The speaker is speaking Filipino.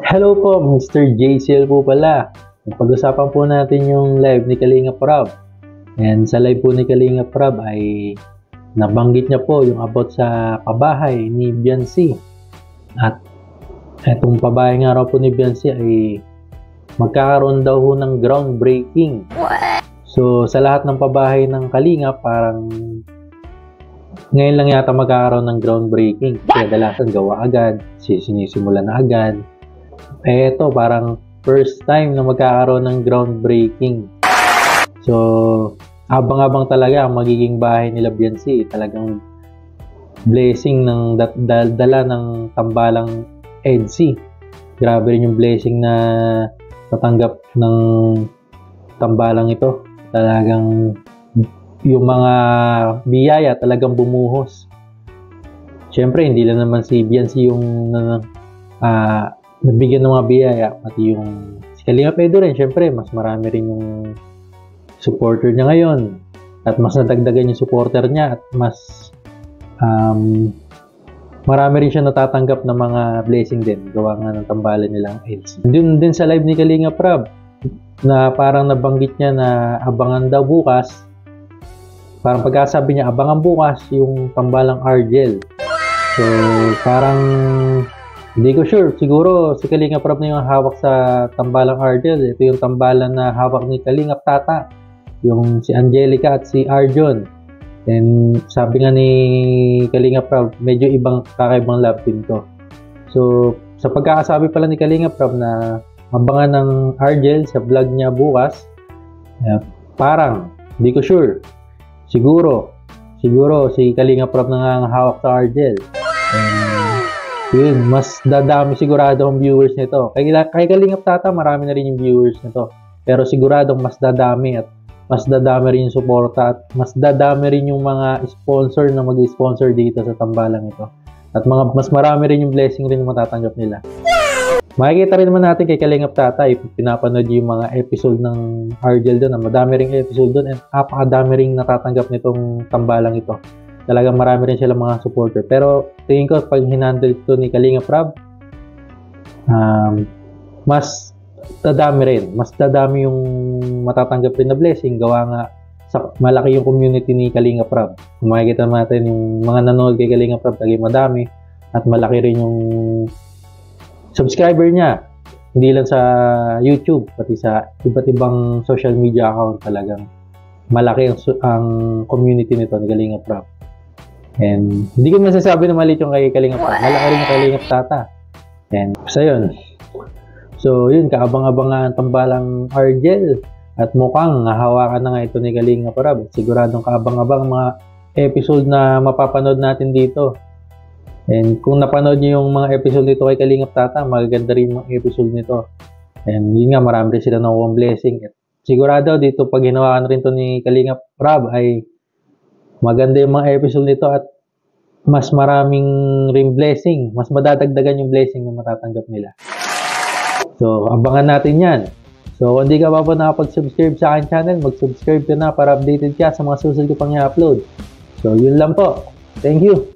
Hello po, Mr. JCL po pala. Pag-usapan po natin yung live ni Kalingap Rob. And sa live po ni Kalingap Rob ay nabanggit niya po yung about sa pabahay ni Biancy. At etong pabahay nga raw po ni Biancy ay magkakaroon daw ho ng groundbreaking. So sa lahat ng pabahay ng Kalingap parang ngayon lang yata magkakaroon ng groundbreaking. Kaya kadalasan gawa agad, sinisimula na agad. Eto, parang first time na magkakaroon ng groundbreaking. So, abang-abang talaga ang magiging bahay nila Biancy. Talagang blessing ng dala ng tambalang EDSI. Grabe rin yung blessing na tatanggap ng tambalang ito. Talagang yung mga biyaya talagang bumuhos. Siyempre, hindi lang naman si Biancy yung nabigyan ng mga biyaya, pati yung si Kalingap Edo rin, syempre, mas marami rin yung supporter niya ngayon at mas nadagdagan yung supporter niya at mas marami rin siya natatanggap ng mga blessing din gawa nga ng tambalan nilang EDSI. Dun din sa live ni Kalingap Rob na parang nabanggit niya na abangan daw bukas, parang pagkasabi niya abangan bukas yung tambalang Argel. So parang hindi ko sure. Siguro si Kalingap Rob na yung hawak sa tambalang Argel. Ito yung tambalan na hawak ni Kalingap Tata. Yung si Angelica at si Arjon. And sabi nga ni Kalingap Rob, medyo kakaibang love team to. So sa pagkakasabi pala ni Kalingap Rob na abangan ng Argel sa vlog niya bukas, parang hindi ko sure. Siguro si Kalingap Rob na nga hawak sa Argel. Yun, mas dadami sigurado ang viewers nito. Kay Kalingap Tata, marami na rin yung viewers nito. Pero siguradong mas dadami at mas dadami rin yung suporta at mas dadami rin yung mga sponsor na mag-sponsor dito sa tambalang ito. At mas marami rin yung blessing rin yung matatanggap nila. Makikita rin naman natin kay Kalingap Tata, pinapanood yung mga episode ng Argel doon. Madami ring episode doon at napakadami ring natatanggap nitong tambalang ito. Talagang marami rin sila mga supporter. Pero tingin ko pag hinandle ito ni Kalingap Rob, mas dadami rin. Mas dadami yung matatanggap rin na blessing. Gawa nga malaki yung community ni Kalingap Rob. Kung makikita natin yung mga nanonood kay Kalingap Rob, talagang madami. At malaki rin yung subscriber niya. Hindi lang sa YouTube, pati sa iba't ibang social media account. Talagang malaki ang community nito ni Kalingap Rob. And hindi ko masasabi na maliit yung kay Kalingap Rob. Malaki rin yung Kalingap Tata. And so yun. So yun, kaabang-abang nga ang tambalang Argel. At mukhang hawakan na nga ito ni Kalingap Rob. Siguradong kaabang-abang mga episode na mapapanood natin dito. And kung napanood niyo yung mga episode nito kay Kalingap Tata, magaganda rin yung episode nito. And yun nga, marami rin sila nakuha blessing. At sigurado dito pag hinawakan rin ito ni Kalingap Rob ay maganda yung mga episode nito at mas maraming ring blessing. Mas madadagdagan yung blessing na matatanggap nila. So, abangan natin yan. So, kung hindi ka pa po nakapag-subscribe sa akin channel, mag-subscribe ka na para updated ka sa mga susunod ko pang i-upload. So, yun lang po. Thank you!